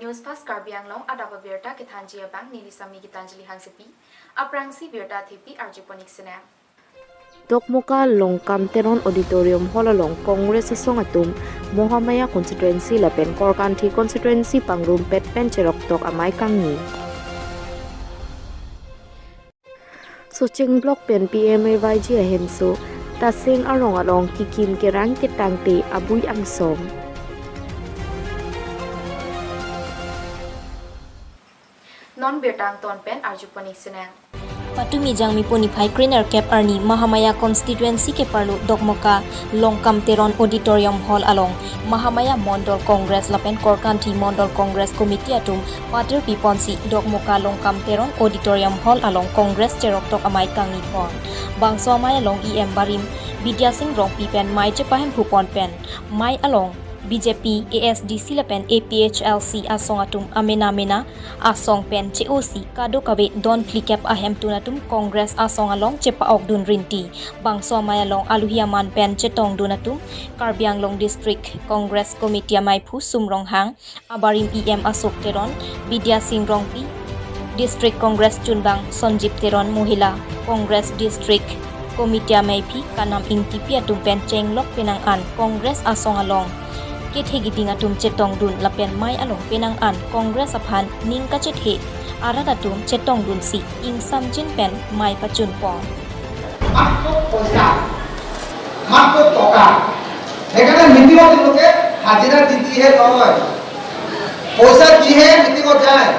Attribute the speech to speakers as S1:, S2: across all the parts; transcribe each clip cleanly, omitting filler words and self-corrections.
S1: News Fast Karbiang Long Adapa Birta Kitanjia Bank Nili Sami Gitanjali Hangsepi Aprangsi Birta Thipi Arjiponik Sena
S2: Dokmoka Longkam Teron Auditorium Holalong Congress Songatum Mohamaya Constituency Lapen Korkanthi Constituency Pangrum Pet Pencherok Tok Amai Kangni Soching Block Pen PMAYG Ahenso Tasing Arong Along Kikim Kerang Kitangti Abuy Angsom
S1: Non Birtang Ton Pen Arjiponik Sena
S3: Patumi jang mipuni phai Greener Cap Arni Mahamaya Constituency ke parlu Dokmoka Longkam Teron Auditorium Hall along Mahamaya Mondol Congress Lapen Korkanthi Mondol Congress Committee atum Patir Piponsi Dokmoka Longkam Teron Auditorium Hall along Congress Cherok Tok Amai Kangni Pon Bangso Amai along EM Barim Vidya Singh Rong Pipen Mai Chepahem Phupon Pen Mai along BJP ASDC Lapen APHLC Asong atum Amena Asong Pen COC Kado Kabe Don Flikap Ahem Tunatum Congress Asong along Chepa Okdun Rinti Bangso Amai along Aluhiaman Pen Chetong Dunatum Karbiang Long District Congress Committee Amai Phu Sumrong Hang Abarim EM Asok Teron Vidya Singh Rong Pi District Congress Chunbang Sonjip Teron Mohila Congress District Committee Amai Pi Kanam Ingtipi atum Pen Chenglok Penang An Congress Asong along Kethe giding atum chetong dun lapen mai along penang an Congress aphan ning ka chethe arat atum chetong dun si ing samjin pen mai pachun pon
S4: মাত্র পয়সা মাত্র টাকা এখানে নীতিগত লোকে হাজিরা দিতে হে নয় পয়সা দিহে নীতিগত যায়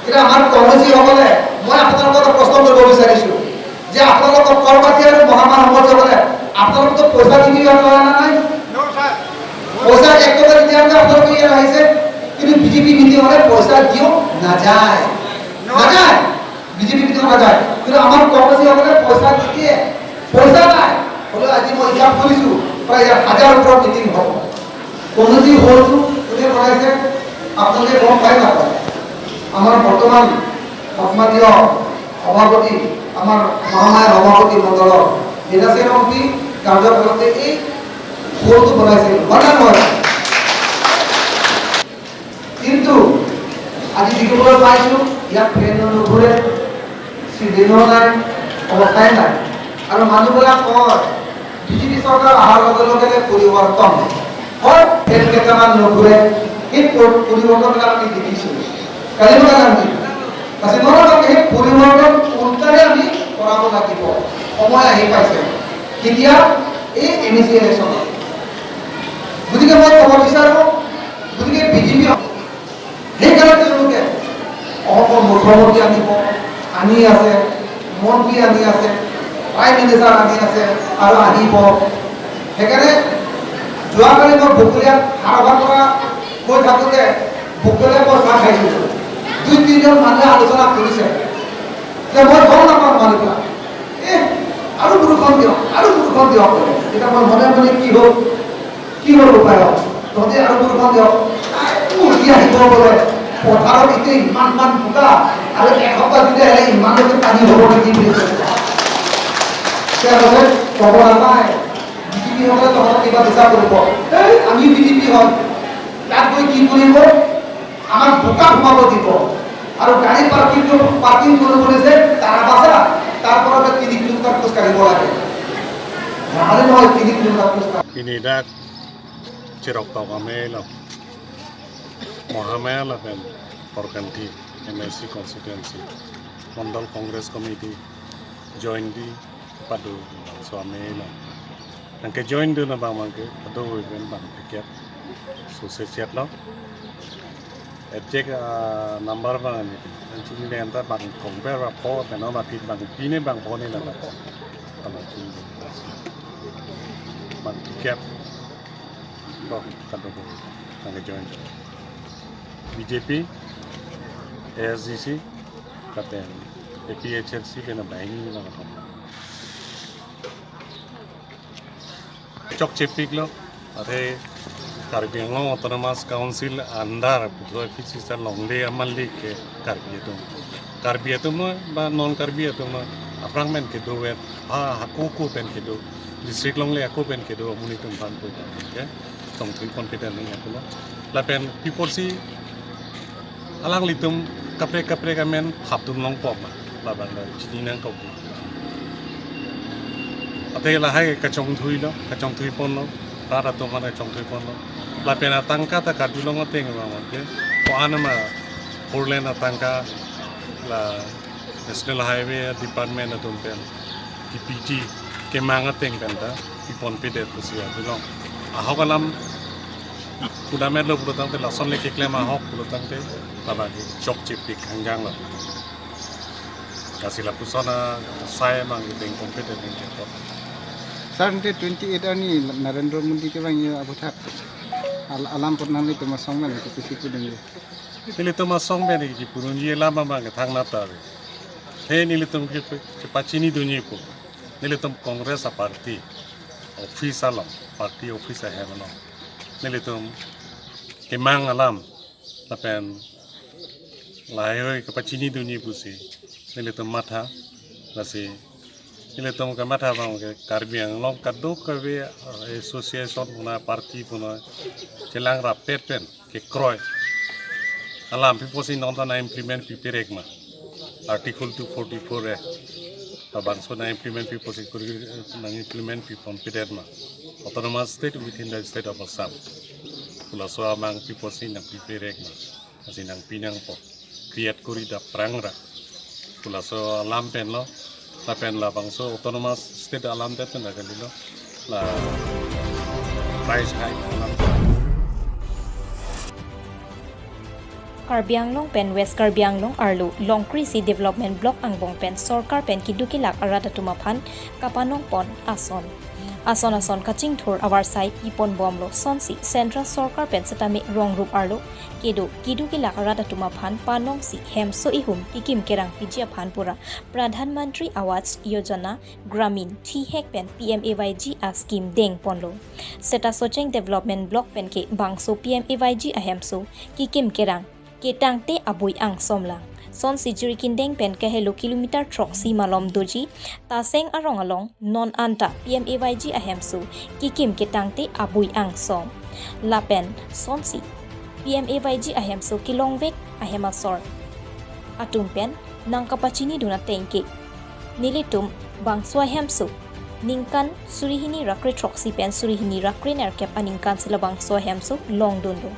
S4: এটা আমার কমিটি হবলে মই আপোনালোকক প্ৰশ্ন কৰিব বিচাৰিছো যে আপোনালোকক কৰবাতি আৰু মহামান হ'ব বলে আপোনালোক তো পয়সা দিবি হয় না নাই পয়সা এক টাকা দিতে আমরা আপনাদের ইয়ে রয়েছে কিন্তু বিজেপি নীতি হলে পয়সা দিও না যায় বিজেপি নীতি না যায় কিন্তু আমার কংগ্রেসি হলে পয়সা দিতে পয়সা নাই হলে আজি মই হিসাব করিছো প্রায় 1000 উপর মিটিং হবে কমিটি হলছু উনি বলাইছে আপনাদের গম পাই না আমার বর্তমান সম্মানীয় সভাপতি আমার মহামায়া সভাপতি মণ্ডল বিনাশের অংশী কার্যকলাপে এই বলতো বলাইছে বানানো হয় কিন্তু আজি দেখিবলৈ পাইছো ইয়াত ট্ৰেইন নুঘূৰে চিডিনো নাই অৱস্থাই নাই আৰু মানুহবিলাক কয় বিজেপি চৰকাৰ অহাৰ লগে লগে পৰিৱৰ্তন হয় ট্ৰেইন কেইটামান নুঘূৰে এই পৰিৱৰ্তনবিলাক আমি দেখিছোঁ কালিলৈ আমি আছে নহয় সেই পৰিৱৰ্তন উল্টাৰে আমি কৰাব লাগিব সময় আহি পাইছে কেতিয়া এই এমএছি ইলেকশ্যনত গতিকে মই ক'ব বিচাৰোঁ গতিকে বিজেপি সেইকাৰণে তেওঁলোকে অসমৰ মুখ্যমন্ত্ৰী আনি আছে মন্ত্ৰী আনি আছে প্ৰাইম মিনিষ্টাৰ আনি আছে আৰু আহিব সেইকাৰণে যোৱাকালি মই ভুকলীয়াত সাৰভাৰ পৰা গৈ থাকোঁতে ভুকলীয়া মই চাহ খাইছিলোঁ 2-3জন মানুহে আলোচনা কৰিছে যে মই গম নাপাওঁ মানুহবিলাক আৰু বৰষুণ দিয়ক এতিয়া মই মনে মনে কি হ'ল উপায় তহঁতে আৰু বৰষুণ দিয়ক মুৰ্গী আহিব বোলে পথাৰত এতিয়া ইমান বোকা আৰু এসপ্তাহ দিলে ইমানলৈকে পানী হ'ব নেকি বুলি তেওঁলোকে ক'ব নাপায় বিজেপি হ'লে তহঁতক কিবা বিচাৰ কৰিব আমি বিজেপি হয় তাত গৈ কি কৰিব আমাক বোকা সোমাব দিব আৰু গাড়ী পাৰ্কিং কৰিবলৈ যে তাৰ বাছা তাৰ পৰা 3 কিলোমিটাৰ খোজ কাঢ়িব লাগে নহ'লে নহয় 3 কিলোমিটাৰ খোজ কাঢ়িব
S5: Cherok Tok Amai lo Mohamaya Lapen Korkanthi MSC constituency Mondol Congress Committee join di padu so amai lo nangke join du na bang mangke padu ben bang tiket so se chat lo check number bang ni chini ne anta bang compare ba po pe no ba pit bang pine bang po ni la ba kalau chini bang tiket kantor kami join BJP ASDC kata APHLC kena bangi lah cok cepik lo ada Karbiang Long Autonomous Council andar betul fisika longle amalli ke Karbiatum no ba non Karbiatum no aprang men ke do wet hakuku pen ke do district longle aku pen ke do munitum pan ko ya tong confident ni aku lo lapen people si alang litum kapre kamen haptum long pom labang la chini nang kau ate la hai kacong thui pon lo rara to mana kacong thui pon lo la pena tangka ta kadulong ate ngama ke ko anama porlen tangka la National Highway Department atum pen DPT ke manga teng penta ipon pedet pusia dulong ahok alam kuda med lo pulutang te lason le kekle ma ahok pulutang te tabagi chok chip pik hangjang la kasila pusona saya mang teng kompetet teng kepot
S6: Sar nanti 28 ani Narendra Modi ke bang ya Abu Thak alam pernah ni pemasong mana ke situ dengan
S5: nili to masong be ni purun ye lama mang thang na ta he nili tum ke pachini dunyi ko nili tum Congress a party office alam party office a hemano nili tum ke mang alam lapen lahoi ke pachini dunyi pusi nili tum matha lasi nili tum ke matha bang ke karbiang long kadu ke be association puna party puna jelang rapet pen ke kroy alam piposi nonton na implement pipirekma article 244 abang so na implement piposi na implement pipon piderma autonomous state within the state of Assam pula so amang piposi na pipirekma asinang pinang po create korida prangra pula so alam pen lo la pen la bang so autonomous state alam det na galilo la price hike alam
S3: Karbi Anglong pen West Karbi Anglong Arlo Long Krisi Development Block Angbong pen Sorkar pen Kidukilak Arada Tumapan Kapanong Pon Ason kaching thur our side ipon bomlo sonsi Central Sorkar pen setami rong rup Arlo Kidukilak Arada Tumapan Panong si hem so ihum kikim kerang pijia phanpura Pradhan Mantri Awas Yojana Gramin T-Hek pen PMAYG a scheme deng ponlo Seta Socheng Development Block pen ke bangso PMAYG a hem so kikim kerang Ketang te abui ang somlang son si jurikindeng pen kahelo kilometer trok si malom doji taseng arong along non anta PMAYG ahemsu kikim ketang te abui ang som lapen son si PMAYG ahemsu kilongvek ahemasor atum pen nang kapachini duna tengke nilitum bangswa hemsu ningkan surihini rakre troksi pen surihini rakre nerkep aningkan silabang so hemso long dondo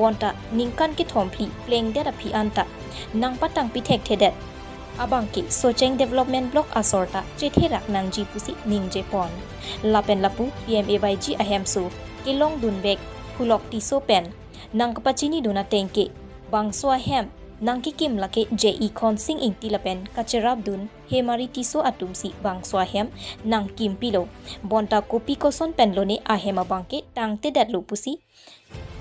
S3: bonta ningkan ki thompli pleng dera phi anta nang patang pithek thedet abangki socheng development block asorta chetherak nangji pusi ningje pon lapen lapu PMAYG ahemso kilong dunbek hulok tiso pen nang kapachini duna tengke bangso hem nang kikim lake JE Khonsing ingti lapen kacherab dun hemari tiso atumsi bangswa hem nang kimpilo bonta kopi koson penlone ahema bangke tangte datlu pusi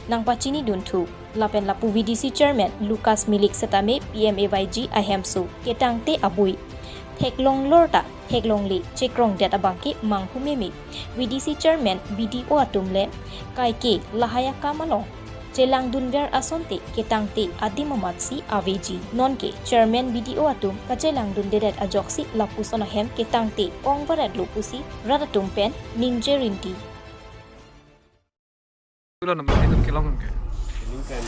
S3: nang pachini dun thu lapen lapu VDC chairman Lucas Milik setame PMAYG ahemsu ketangte abui Theklong lorta Theklong li chekrong data bangke manghumemi VDC chairman BDO atumle kaike lahaya kamalong Jelang dunver asonte ketangte adimamatsi AVG nonke chairman BDO atum kajelang dunderet ajoksi lapusona hem ketangte ongvarat lupusi radatum pen ninjerinti
S6: Ulo nama itu kilong ke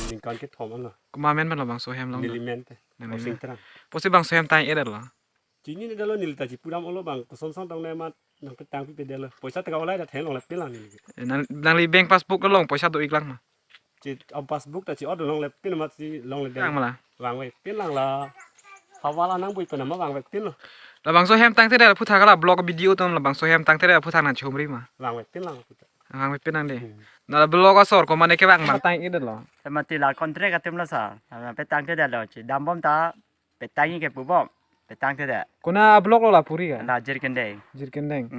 S7: Lingkan ke thom ala
S6: kumamen man labang so hem long
S7: milimente osing terang
S6: posi bang so hem tai eder la
S7: chini ni dalo nilta chi puram olo bang ko song dong ne ma nang ke tang pi pe delo poisa ta olai da theng long la pelang ni
S6: nang li bank passbook ko long poisa do iklang ma
S7: chi am passbook ta chi od long le pin ma chi long le
S6: yang mala
S7: wang we pin lang la hawala nang bui pa na ma wang we pin lo
S6: labang so hem tang te der phutha kala blog video tom labang so hem tang te der phutha na chumri ma
S7: wang we pin lang
S6: ang we pinang de na blog asor ko mane ke bang ma tai eder lo
S8: mati la kontre ka temla sa petang te da lo chi dambom ta petang ke pubom petang te da
S6: kuna blog lo la puri ga
S8: la jirkende
S6: jirkendeng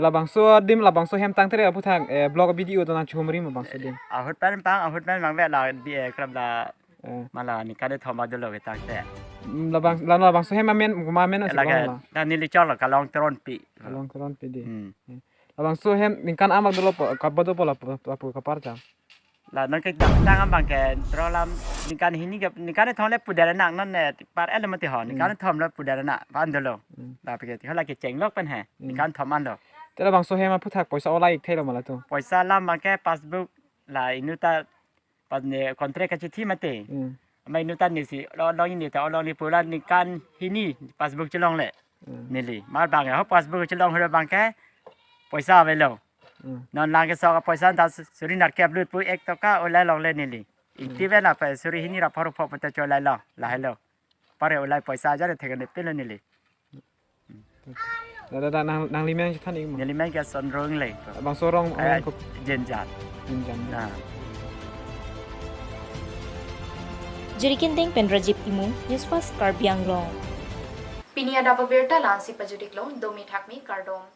S6: labang so dim labang so hem tang te der phutha blog video to na chumri ma bang so dim
S8: ahut pan bang ve la bi krab la mala ni ka de thoma de lo ke tak te
S6: labang so hem mamen
S8: la ka da ni li chol ka long tron pi
S6: long kron pd labang so hem ningkan amak dolo kabado pola apu kaparcha
S8: la nan ke dang am bang ke trolam ni kan hini ke ni kan thon le pudara nak nan ne par element ho ni kan thom le pudara nak ban de lo la pe ke hala ke cheng lok pen he ni kan thom an lo
S6: te labang so hem apu thak poisa ola ik thelo mala to
S8: paisa lam ma ke passbook la inuta ปันเนี่ยคอนแทรคกันที่มาเตไม่นุตันนี่สิลองนี่แต่ลองนี่ปูรันนี่การที่นี่พาสบุกจะลองแหละนี่เลยมาบางเขาพาสบุกจะลองให้บางแค่ปล่อยซาไปแล้วนอนลางก็ซอกปล่อยซาตาสุรินัดแคบลุดปุยเอกตก้าโอไลลองเล่นนี่เลยอีกที่เวลาไปสุรินี่เราพอรู้พอมันจะจอยไลลองไลแล้วพอเร็วไลปล่อยซาจะได้ถึงกันเป็นนี่เลย
S9: Dada nang limang kan ing.
S8: นี่เลยแม่งก็สนรงเลย
S9: Bang sorong ko
S8: เย็นจัด
S9: jinjan.
S3: Jerikin deng pen Rajib Imu News Fast Karbiang Long.
S1: Pinia da Baberta Lansi Pajudik Long Domi Thakmi Kardom.